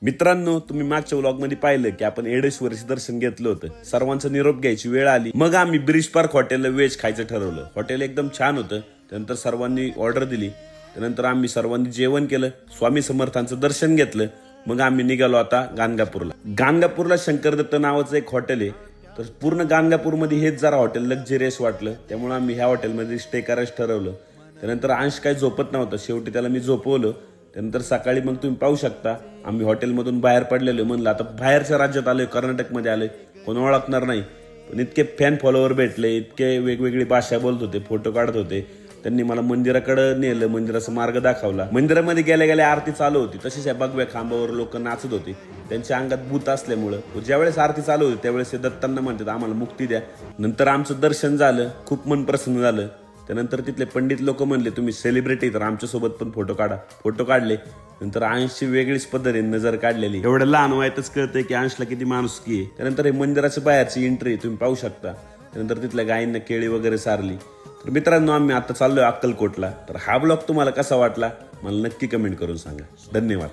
मित्रांनो, तुम्ही मागच्या व्लॉग मध्ये पाहिलं की आपण एडेश्वरचे दर्शन घेतलं होतं. सर्वांचा निरोप घ्यायची वेळ आली. मग आम्ही ब्रिज पार्क हॉटेलला व्हेज खायचं ठरवलं. हॉटेल एकदम छान होतं. त्यानंतर सर्वांनी ऑर्डर दिली. त्यानंतर आम्ही सर्वांनी जेवण केलं, स्वामी समर्थांचं दर्शन घेतलं. मग आम्ही निघालो आता गाणगापूरला. गाणगापूरला शंकरदत्त नावाचं एक हॉटेल आहे. तर पूर्ण गाणगापूरमध्ये हेच जरा हॉटेल लक्झरियस वाटलं. त्यामुळे आम्ही ह्या हॉटेलमध्ये स्टे करायचं ठरवलं. त्यानंतर अंश काय झोपत नव्हता. शेवटी त्याला मी झोपवलं. त्यानंतर सकाळी मग तुम्ही पाहू शकता आम्ही हॉटेलमधून बाहेर पडलेलो. म्हणलं आता बाहेरच्या राज्यात आलोय, कर्नाटकमध्ये आलोय, कोण ओळखणार नाही. पण इतके फॅन फॉलोअर भेटले, इतके वेगवेगळी भाषा बोलत होते, फोटो काढत होते. त्यांनी मला मंदिराकडे नेलं, मंदिराचा मार्ग दाखवला. मंदिरामध्ये गेल्या गेल्या आरती चालू होती. तशीच या भगव्या खांबावर लोक नाचत होते. त्यांच्या अंगात भूत असल्यामुळं ज्यावेळेस आरती चालू होती त्यावेळेस ते दत्तांना म्हणतात आम्हाला मुक्ती द्या. नंतर आमचं दर्शन झालं, खूप मन प्रसन्न झालं. त्यानंतर तिथले पंडित लोक म्हणले तुम्ही सेलिब्रिटी तर आमच्यासोबत पण फोटो काढा. फोटो काढले. नंतर अंशची वेगळीच पद्धतीने नजर काढलेली. एवढं लहान वयातच कळतंय की अंशला किती माणुसकी आहे. त्यानंतर हे मंदिराच्या बाहेरची एंट्री तुम्ही पाहू शकता. त्यानंतर तिथल्या गायींना केळी वगैरे सारली. तर मित्रांनो, आम्ही आता चाललोय अक्कलकोटला. तर हा ब्लॉग तुम्हाला कसा वाटला मला नक्की कमेंट करून सांगा. धन्यवाद.